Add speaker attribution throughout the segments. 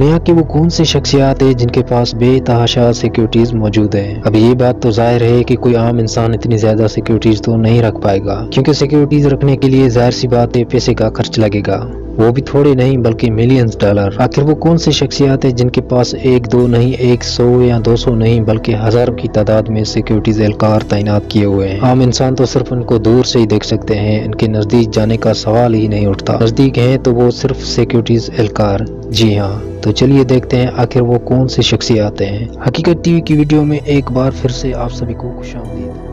Speaker 1: यहाँ की वो कौन सी शख्सियात है जिनके पास बेतहाशा सिक्योरिटीज मौजूद है। अब ये बात तो जाहिर है कि कोई आम इंसान इतनी ज्यादा सिक्योरिटीज तो नहीं रख पाएगा, क्योंकि सिक्योरिटीज रखने के लिए जाहिर सी बात है पैसे का खर्च लगेगा, वो भी थोड़े नहीं बल्कि मिलियंस डॉलर। आखिर वो कौन सी शख्सियात है जिनके पास एक दो नहीं, 100 या 200 नहीं बल्कि हजारों की तादाद में सिक्योरिटीज एहलकार तैनात किए हुए हैं। आम इंसान तो सिर्फ उनको दूर से ही देख सकते हैं, इनके नजदीक जाने का सवाल ही नहीं उठता। नजदीक हैं तो वो सिर्फ सिक्योरिटीज एहलकार। जी हाँ, तो चलिए देखते हैं आखिर वो कौन सी शख्सियात हैं। हकीकत टीवी की वीडियो में एक बार फिर से आप सभी को खुशामदीद।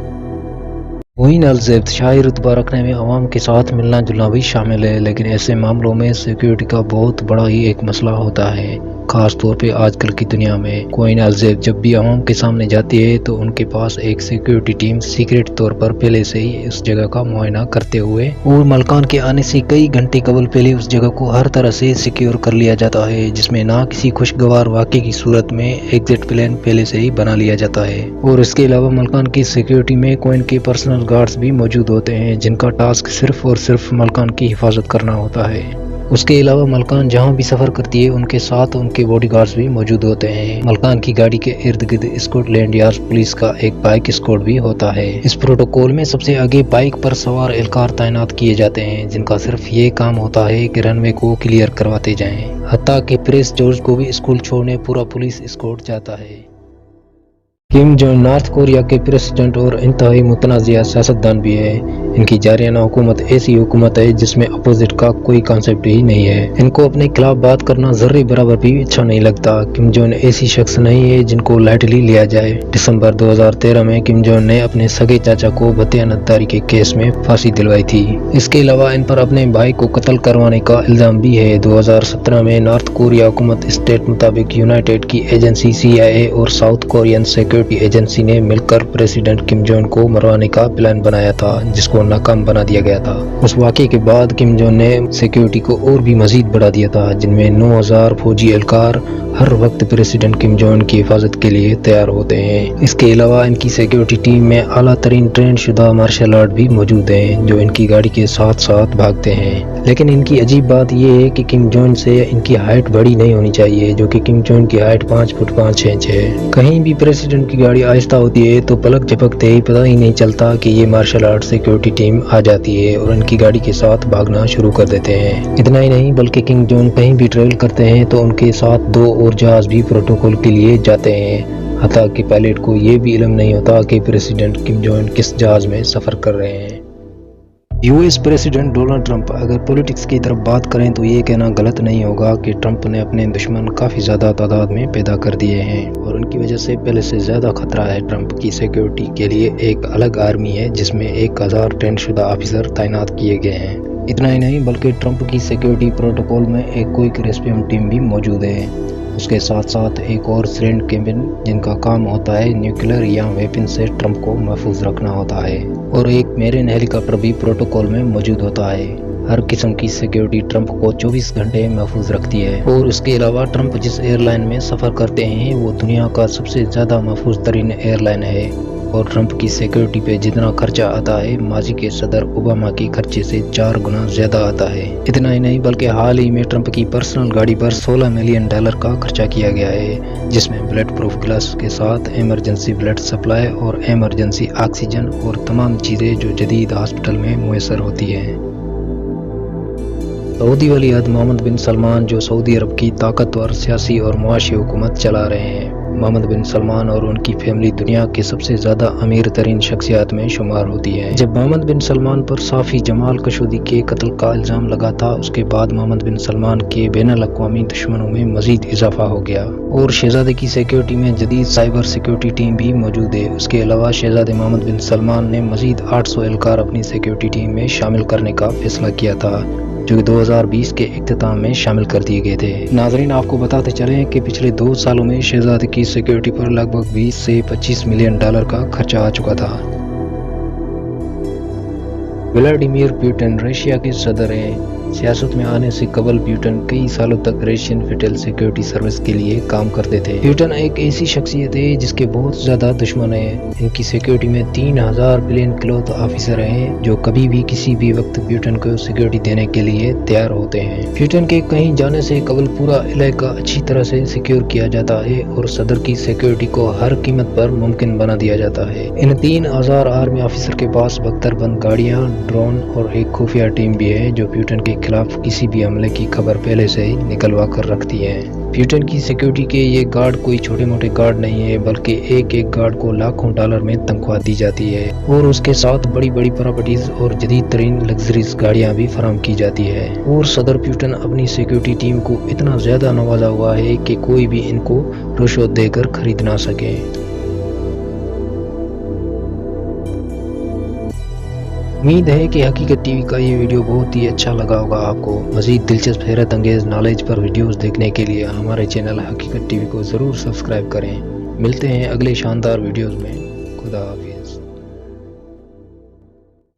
Speaker 1: मोइन अल-ज़ैद शाही रुतबा रखने में अवाम के साथ मिलना जुलना भी शामिल है, लेकिन ऐसे मामलों में सिक्योरिटी का बहुत बड़ा ही एक मसला होता है, खास तौर पे आजकल की दुनिया में। मोइन अल-ज़ैद जब भी अवाम के सामने जाती है तो उनके पास एक सिक्योरिटी टीम सीक्रेट तौर पर पहले से ही उस जगह का मुआयना करते हुए और मलकान के आने से कई घंटे कबल पहले उस जगह को हर तरह से सिक्योर कर लिया जाता है, जिसमें ना किसी खुशगवार वाक़े की सूरत में एग्जिट प्लान पहले से ही बना लिया जाता है। और इसके अलावा मलकान की सिक्योरिटी में कोइन के पर्सनल गार्ड्स भी मौजूद होते हैं, जिनका टास्क सिर्फ और सिर्फ मलकान की हिफाजत करना होता है। उसके अलावा मलकान जहां भी सफर करती है उनके साथ उनके बॉडीगार्ड्स भी मौजूद होते हैं। मलकान की गाड़ी के इर्द गिर्द स्कॉटलैंड यार्ड पुलिस का एक बाइक स्क्वाड भी होता है। इस प्रोटोकॉल में सबसे आगे बाइक पर सवार एहलकार तैनात किए जाते हैं, जिनका सिर्फ ये काम होता है कि रनवे को क्लियर करवाते जाएं। हत्ता कि प्रिंस जॉर्ज को भी स्कूल छोड़ने पूरा पुलिस स्क्वाड जाता है। किम जोंग नॉर्थ कोरिया के प्रेसिडेंट और इंतहाई मुतनाज़िया सियासतदान भी है। इनकी जारियाना हुकूमत ऐसी हुकूमत है जिसमें अपोजिट का कोई कॉन्सेप्ट ही नहीं है। इनको अपने खिलाफ बात करना जर्रे बराबर भी अच्छा नहीं लगता। किम जोंग ऐसी शख्स नहीं है जिनको लाइटली लिया जाए। दिसंबर 2013 में किम जोंग ने अपने सगे चाचा को बदयानतदारी के केस में फांसी दिलवाई थी। इसके अलावा इन पर अपने भाई को कत्ल करवाने का इल्जाम भी है। 2017 में नॉर्थ कोरिया हुकूमत स्टेट मुताबिक यूनाइटेड की एजेंसी CIA और साउथ कोरियन सिक्योरिटी एजेंसी ने मिलकर प्रेसिडेंट किम जोंग को मरवाने का प्लान बनाया था, जिसको नाकाम बना दिया गया था। उस वाक़े के बाद किम जोंग ने सिक्योरिटी को और भी मजीद बढ़ा दिया था, जिनमें 9000 फौजी एहलकार हर वक्त प्रेसिडेंट किम जोंग की हिफाजत के लिए तैयार होते हैं। इसके अलावा इनकी सिक्योरिटी टीम में आला तरीन ट्रेन शुदा मार्शल आर्ट भी मौजूद हैं, जो इनकी गाड़ी के साथ साथ भागते हैं। लेकिन इनकी अजीब बात यह है कि किम जोंग से इनकी हाइट बड़ी नहीं होनी चाहिए, जो कि किम जोंग की हाइट 5 फुट 5 इंच है। कहीं भी प्रेसिडेंट की गाड़ी आहिस्ता होती है तो पलक झपकते ही पता ही नहीं चलता कि ये मार्शल आर्ट सिक्योरिटी टीम आ जाती है और इनकी गाड़ी के साथ भागना शुरू कर देते हैं। इतना ही नहीं बल्कि किम जोंग कहीं भी ट्रेवल करते हैं तो उनके साथ 2 और जहाज भी प्रोटोकॉल के लिए जाते हैं। हत्ता कि पायलट को ये भी इल्म नहीं होता कि प्रेसिडेंट किम जोंग किस जहाज में सफर कर रहे हैं। US प्रेसिडेंट डोनाल्ड ट्रंप, अगर पॉलिटिक्स की तरफ बात करें तो ये कहना गलत नहीं होगा कि ट्रंप ने अपने दुश्मन काफ़ी ज़्यादा तादाद में पैदा कर दिए हैं और उनकी वजह से पहले से ज़्यादा खतरा है। ट्रंप की सिक्योरिटी के लिए एक अलग आर्मी है जिसमें 1000 ट्रेंड-शुदा ऑफिसर तैनात किए गए हैं। इतना ही नहीं बल्कि ट्रंप की सिक्योरिटी प्रोटोकॉल में एक क्विक रेस्पॉन्स टीम भी मौजूद है। उसके साथ साथ एक और सिलेंट कैबिन जिनका काम होता है न्यूक्लियर या वेपन से ट्रंप को महफूज रखना होता है, और एक मेरिन हेलीकॉप्टर भी प्रोटोकॉल में मौजूद होता है। हर किस्म की सिक्योरिटी ट्रंप को 24 घंटे महफूज रखती है। और उसके अलावा ट्रंप जिस एयरलाइन में सफ़र करते हैं वो दुनिया का सबसे ज़्यादा महफूज तरीन एयरलाइन है, और ट्रंप की सिक्योरिटी पे जितना खर्चा आता है माजी के सदर ओबामा के खर्चे से 4 गुना ज्यादा आता है। इतना ही नहीं बल्कि हाल ही में ट्रंप की पर्सनल गाड़ी पर $16 मिलियन का खर्चा किया गया है, जिसमें बुलेट प्रूफ ग्लास के साथ इमरजेंसी ब्लड सप्लाई और इमरजेंसी ऑक्सीजन और तमाम चीज़ें जो जदीद हॉस्पिटल में मुयसर होती हैं। सऊदी वली अहद मोहम्मद बिन सलमान, जो सऊदी अरब की ताकतवर सियासी और मुआशी हुकूमत चला रहे हैं। मोहम्मद बिन सलमान और उनकी फैमिली दुनिया के सबसे ज्यादा अमीर तरीन शख्सियात में शुमार होती है। जब मोहम्मद बिन सलमान पर साफी जमाल कशोदी के कत्ल का इल्जाम लगा था, उसके बाद मोहम्मद बिन सलमान के बैनुल अक़वामी दुश्मनों में मजीद इजाफा हो गया और शहजादे की सिक्योरिटी में जदीद साइबर सिक्योरिटी टीम भी मौजूद है। उसके अलावा शहजादे मोहम्मद बिन सलमान ने मजीद 800 एहलकार अपनी सिक्योरिटी टीम में शामिल करने का फैसला किया था, जो 2020 के इख्तिताम में शामिल कर दिए गए थे। नाजरीन, आपको बताते चलें कि पिछले 2 सालों में शहजादे की सिक्योरिटी पर लगभग 20 से 25 मिलियन डॉलर का खर्चा आ चुका था। व्लादिमीर पुतिन रशिया के सदर हैं। सियासत में आने से कबल प्यूटन कई सालों तक रशियन फेडरल सिक्योरिटी सर्विस के लिए काम करते थे। प्यूटन एक ऐसी शख्सियत है जिसके बहुत ज्यादा दुश्मन हैं। इनकी सिक्योरिटी में 3000 प्लेन क्लॉथ ऑफिसर हैं जो कभी भी किसी भी वक्त प्यूटन को सिक्योरिटी देने के लिए तैयार होते हैं। प्यूटन के कहीं जाने से कबल पूरा इलाका अच्छी तरह से सिक्योर किया जाता है और सदर की सिक्योरिटी को हर कीमत पर मुमकिन बना दिया जाता है। इन 3000 आर्मी ऑफिसर के पास बख्तरबंद गाड़ियां, ड्रोन और एक खुफिया टीम भी है जो प्यूटन के खिलाफ किसी भी हमले की खबर पहले से ही निकलवा कर रखती है। प्यूटन की सिक्योरिटी के ये गार्ड कोई छोटे मोटे गार्ड नहीं है, बल्कि एक एक गार्ड को लाखों डॉलर में तनख्वाह दी जाती है और उसके साथ बड़ी बड़ी प्रॉपर्टीज और जदीद तरीन लग्जरीज गाड़ियां भी फराहम की जाती है। और सदर प्यूटन अपनी सिक्योरिटी टीम को इतना ज्यादा नवाजा हुआ है कि कोई भी इनको रुश्वत देकर खरीद ना सके। उम्मीद है कि हकीकत टीवी का ये वीडियो बहुत ही अच्छा लगा होगा आपको। मज़ीद दिलचस्प हैरत अंगेज नॉलेज पर वीडियोस देखने के लिए हमारे चैनल हकीकत टीवी को ज़रूर सब्सक्राइब करें। मिलते हैं अगले शानदार वीडियोस में। खुदा हाफिज़।